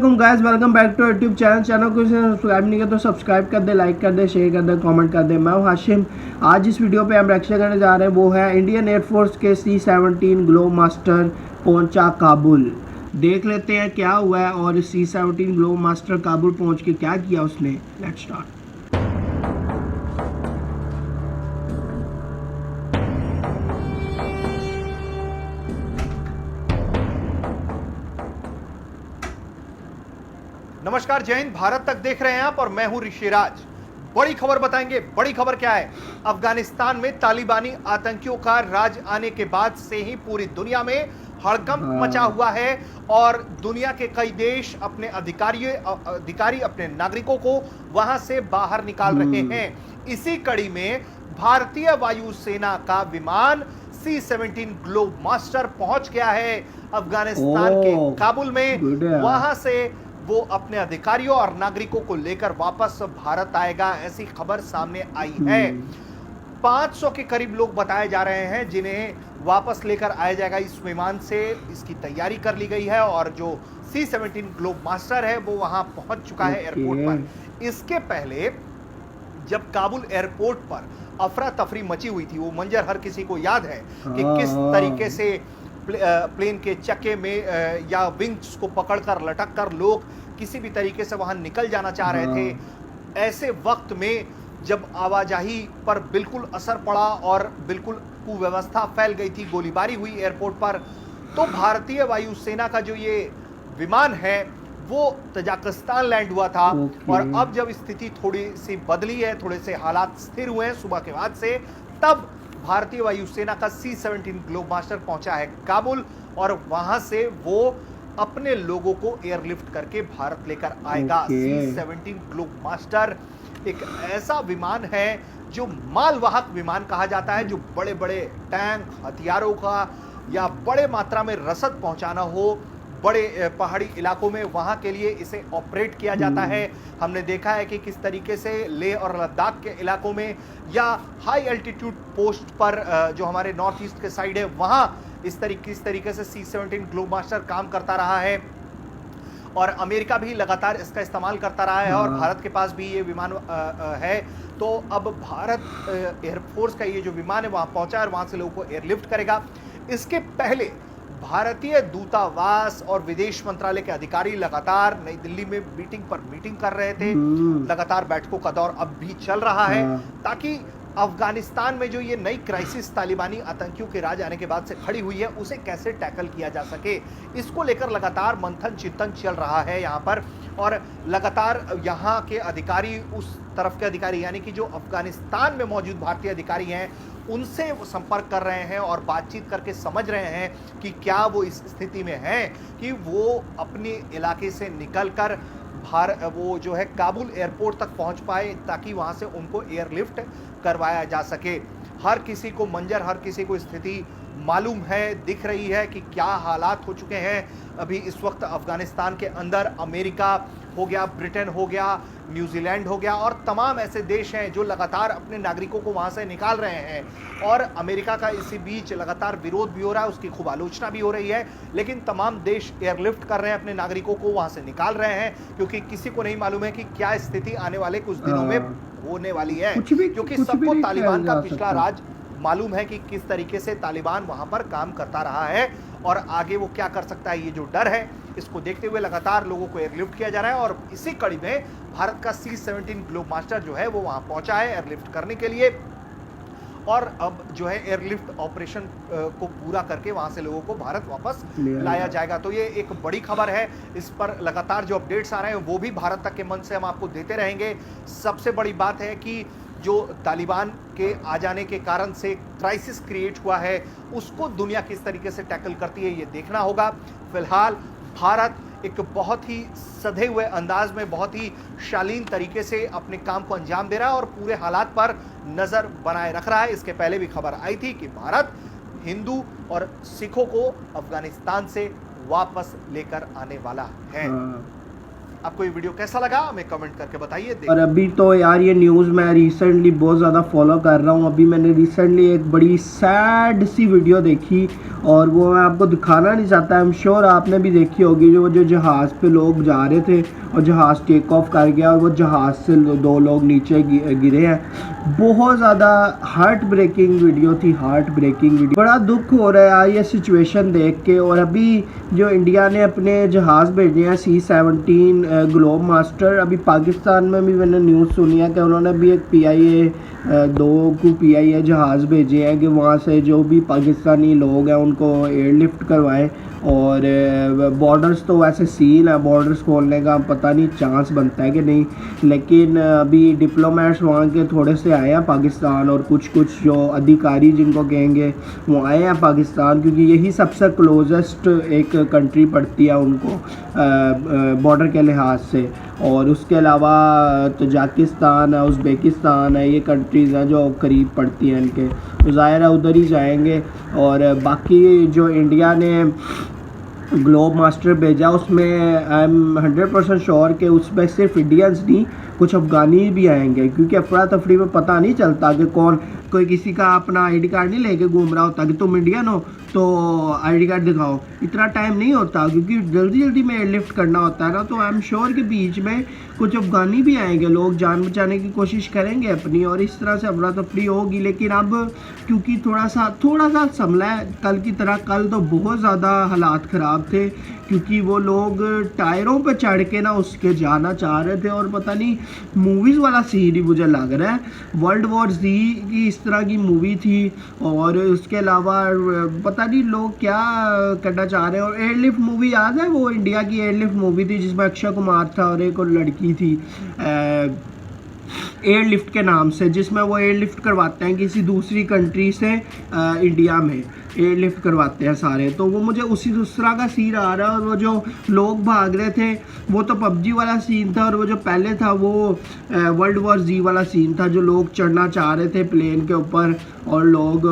वालेकुम guys, welcome back to YouTube channel को सब्सक्राइब नहीं किया तो सब्सक्राइब कर दे, लाइक कर दे, शेयर कर दे, कमेंट कर दे। मैं हूं हाशिम। आज इस वीडियो पे हम रिएक्शन करने जा रहे हैं, वो है इंडियन एयरफोर्स के C-17 ग्लोब मास्टर पहुंचा काबुल। देख लेते हैं क्या हुआ है और C-17 ग्लोब मास्टर काबुल पहुंच के क्या किया उसने। Let's start. नमस्कार, जय हिंद। भारत तक देख रहे हैं आप और मैं हूं ऋषिराज। बड़ी खबर बताएंगे। बड़ी खबर क्या है? अफगानिस्तान में तालिबानी आतंकियों का राज आने के बाद से ही पूरी दुनिया में हड़कंप मचा हुआ है और दुनिया के कई देश अपने अधिकारी अपने नागरिकों को वहां से बाहर निकाल रहे हैं। इसी कड़ी में भारतीय वायुसेना का विमान C-17 ग्लोब मास्टर पहुंच गया है अफगानिस्तान के काबुल में। वहां से वो अपने अधिकारियों और नागरिकों को लेकर वापस भारत आएगा, ऐसी खबर सामने आई है। 500 के करीब लोग बताए जा रहे हैं जिन्हें वापस लेकर आया जाएगा इस विमान से। इसकी तैयारी कर ली गई है और जो C-17 ग्लोब मास्टर है वो वहां पहुंच चुका है एयरपोर्ट पर। इसके पहले जब काबुल एयरपोर्ट पर अफरा तफरी मची हुई थी, वो मंजर हर किसी को याद है कि किस तरीके से प्लेन के चक्के में या विंग्स को पकड़कर लटककर लोग किसी भी तरीके से वहां निकल जाना चाह रहे थे। ऐसे वक्त में जब आवाजाही पर बिल्कुल असर पड़ा और बिल्कुल कुव्यवस्था फैल गई थी, गोलीबारी हुई एयरपोर्ट पर, तो भारतीय वायुसेना का जो ये विमान है वो तजाकिस्तान लैंड हुआ था। और अब जब स्थिति थोड़ी सी बदली है, थोड़े से हालात स्थिर हुए हैं सुबह के बाद से, तब भारतीय वायुसेना का C-17 ग्लोब मास्टर पहुंचा है काबुल और वहां से वो अपने लोगों को एयरलिफ्ट करके भारत लेकर आएगा। C-17 ग्लोब मास्टर एक ऐसा विमान है जो मालवाहक विमान कहा जाता है, जो बड़े बड़े टैंक, हथियारों का या बड़े मात्रा में रसद पहुंचाना हो बड़े पहाड़ी इलाकों में, वहां के लिए इसे ऑपरेट किया जाता है। हमने देखा है कि किस तरीके से लेह और लद्दाख के इलाकों में या हाई एल्टीट्यूड पोस्ट पर जो हमारे नॉर्थ ईस्ट के साइड है, वहां इस तरीके से C-17 ग्लोब मास्टर काम करता रहा है और अमेरिका भी लगातार इसका इस्तेमाल करता रहा है और भारत के पास भी ये विमान है। तो अब भारत एयरफोर्स का ये जो विमान है वहां पहुंचा है और वहां से लोगों को एयरलिफ्ट करेगा। इसके पहले भारतीय दूतावास और विदेश मंत्रालय के अधिकारी लगातार नई दिल्ली में मीटिंग कर रहे थे। लगातार बैठकों का दौर अब भी चल रहा है ताकि अफगानिस्तान में जो ये नई क्राइसिस तालिबानी आतंकियों के राज आने के बाद से खड़ी हुई है, उसे कैसे टैकल किया जा सके, इसको लेकर लगातार मंथन चिंतन चल रहा है यहाँ पर। और लगातार यहाँ के अधिकारी, उस तरफ के अधिकारी यानी कि जो अफगानिस्तान में मौजूद भारतीय अधिकारी हैं, उनसे वो संपर्क कर रहे हैं और बातचीत करके समझ रहे हैं कि क्या वो इस स्थिति में हैं कि वो अपने इलाके से निकलकर वो जो है काबुल एयरपोर्ट तक पहुंच पाए ताकि वहां से उनको एयरलिफ्ट करवाया जा सके। हर किसी को हर किसी को स्थिति मालूम है, दिख रही है कि क्या हालात हो चुके हैं अभी इस वक्त अफगानिस्तान के अंदर। अमेरिका हो गया, ब्रिटेन हो गया, न्यूजीलैंड हो गया और तमाम ऐसे देश हैं जो लगातार अपने नागरिकों को वहां से निकाल रहे हैं और अमेरिका का इसी बीच लगातार विरोध भी हो रहा है, उसकी खूब आलोचना भी हो रही है। लेकिन तमाम देश एयरलिफ्ट कर रहे हैं, अपने नागरिकों को वहां से निकाल रहे हैं, क्योंकि किसी को नहीं मालूम है कि क्या स्थिति आने वाले कुछ दिनों में होने वाली है, क्योंकि सबको तालिबान का पिछला राज मालूम है कि किस तरीके से तालिबान वहां पर काम करता रहा है और आगे वो क्या कर सकता है। ये जो डर है, इसको देखते हुए लगातार लोगों को एयरलिफ्ट किया जा रहा है और इसी कड़ी में भारत का C-17 ग्लोब मास्टर जो है वो वहां पहुंचा है एयरलिफ्ट करने के लिए और अब जो है एयरलिफ्ट ऑपरेशन को पूरा करके वहां से लोगों को भारत वापस लाया जाएगा। तो ये एक बड़ी खबर है। इस पर लगातार जो अपडेट्स आ रहे हैं वो भी भारत तक के मंच से हम आपको देते रहेंगे। सबसे बड़ी बात है कि जो तालिबान के आ जाने के कारण से क्राइसिस क्रिएट हुआ है, उसको दुनिया किस तरीके से टैकल करती है ये देखना होगा। फिलहाल भारत एक बहुत ही सधे हुए अंदाज में, बहुत ही शालीन तरीके से अपने काम को अंजाम दे रहा है और पूरे हालात पर नजर बनाए रख रहा है। इसके पहले भी खबर आई थी कि भारत हिंदू और सिखों को अफगानिस्तान से वापस लेकर आने वाला है। आपको ये वीडियो कैसा लगा हमें कमेंट करके बताइए। और अभी तो यार ये न्यूज़ मैं रिसेंटली बहुत ज़्यादा फॉलो कर रहा हूँ। अभी मैंने रिसेंटली एक बड़ी सैड सी वीडियो देखी और वो मैं आपको दिखाना नहीं चाहता। आई एम श्योर आपने भी देखी होगी। जो जहाज़ पे लोग जा रहे थे और जहाज़ टेक ऑफ कर गया और वो जहाज़ से दो लोग नीचे गिरे हैं। बहुत ज़्यादा हार्ट ब्रेकिंग वीडियो थी, हार्ट ब्रेकिंग वीडियो। बड़ा दुख हो रहा है यार ये सिचुएशन देख के। और अभी जो इंडिया ने अपने जहाज़ भेजे हैं C-17 ग्लोब मास्टर, अभी पाकिस्तान में भी मैंने न्यूज़ सुनी है कि उन्होंने भी एक PIA 2 को PIA जहाज़ भेजे हैं कि वहाँ से जो भी पाकिस्तानी लोग हैं उनको एयरलिफ्ट करवाएं। और बॉर्डर्स तो वैसे सील है, बॉर्डर्स खोलने का पता नहीं चांस बनता है कि नहीं। लेकिन अभी डिप्लोमेट्स वहाँ के थोड़े से आए हैं पाकिस्तान, और कुछ जो अधिकारी जिनको कहेंगे वो आए हैं पाकिस्तान, क्योंकि यही सबसे क्लोजेस्ट एक कंट्री पड़ती है उनको बॉर्डर के लिहाज से। और उसके अलावा तजाकिस्तान है, उज़्बेकिस्तान है, ये कंट्रीज़ हैं जो करीब पड़ती हैं इनके, तो ज़ाहिर है उधर ही जाएंगे। और बाकी जो इंडिया ने ग्लोब मास्टर भेजा उसमें आई एम 100% श्योर कि उसमें सिर्फ इंडियंस नहीं, कुछ अफ़गानी भी आएंगे, क्योंकि अफरा तफरी में पता नहीं चलता कि कौन, कोई किसी का अपना ID कार्ड नहीं लेके घूम रहा होता कि तुम इंडियन हो तो ID कार्ड दिखाओ। इतना टाइम नहीं होता क्योंकि जल्दी में एयरलिफ्ट करना होता है ना। तो आई एम श्योर कि बीच में कुछ अफ़गानी भी आएंगे, लोग जान बचाने की कोशिश करेंगे अपनी, और इस तरह से अफरा तफरी होगी। लेकिन अब क्योंकि थोड़ा सा संभला है, कल की तरह कल तो बहुत ज़्यादा हालात ख़राब थे, क्योंकि वो लोग टायरों पे चढ़ के ना उसके जाना चाह रहे थे। और पता नहीं मूवीज़ वाला सीन ही मुझे लग रहा है, वर्ल्ड वॉर Z की इस तरह की मूवी थी। और उसके अलावा पता नहीं लोग क्या करना चाह रहे हैं। और एयरलिफ्ट मूवी याद है, वो इंडिया की एयरलिफ्ट मूवी थी जिसमें अक्षय कुमार था और एक और लड़की थी एयरलिफ्ट के नाम से, जिसमें वो एयरलिफ्ट करवाते हैं किसी दूसरी कंट्री से इंडिया में एयरलिफ्ट करवाते हैं सारे। तो वो मुझे उसी दूसरा का सीन आ रहा है। और वो जो लोग भाग रहे थे वो तो PUBG वाला सीन था, और वो जो पहले था वो वर्ल्ड वॉर Z वाला सीन था, जो लोग चढ़ना चाह रहे थे प्लेन के ऊपर। और लोग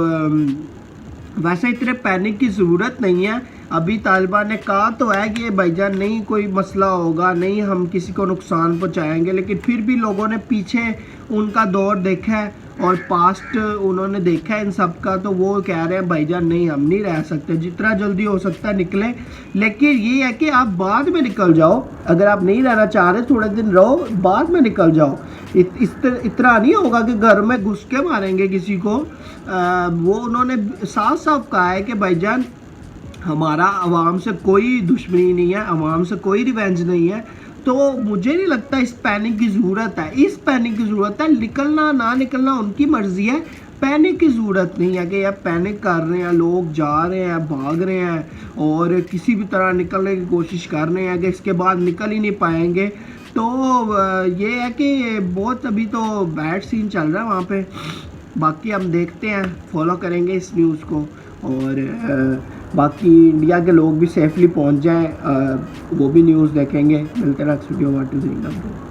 वैसे इतने पैनिक की ज़रूरत नहीं है। अभी तालिबान ने कहा तो है कि भाईजान नहीं कोई मसला होगा, नहीं हम किसी को नुकसान पहुंचाएंगे, लेकिन फिर भी लोगों ने पीछे उनका दौर देखा है और पास्ट उन्होंने देखा है इन सब का। तो वो कह रहे हैं भाईजान नहीं हम नहीं रह सकते, जितना जल्दी हो सकता है निकले। लेकिन ये है कि आप बाद में निकल जाओ, अगर आप नहीं रहना चाह रहे थोड़े दिन रहो, बाद में निकल जाओ। इतना नहीं होगा कि घर में घुस के मारेंगे किसी को। वो उन्होंने साफ कहा है कि भाईजान हमारा अवाम से कोई दुश्मनी नहीं है, अवाम से कोई रिवेंज नहीं है। तो मुझे नहीं लगता इस पैनिक की ज़रूरत है, इस पैनिक की ज़रूरत है, निकलना ना निकलना उनकी मर्ज़ी है। पैनिक की ज़रूरत नहीं है कि यार पैनिक कर रहे हैं लोग, जा रहे हैं भाग रहे हैं और किसी भी तरह निकलने की कोशिश कर रहे हैं कि इसके बाद निकल ही नहीं पाएंगे। तो ये है कि बहुत अभी तो बैड सीन चल रहा है वहाँ पे। बाकी हम देखते हैं, फॉलो करेंगे इस न्यूज़ को, और बाकी इंडिया के लोग भी सेफली पहुंच जाएं, वो भी न्यूज़ देखेंगे। मिलते हैं next video. What is India.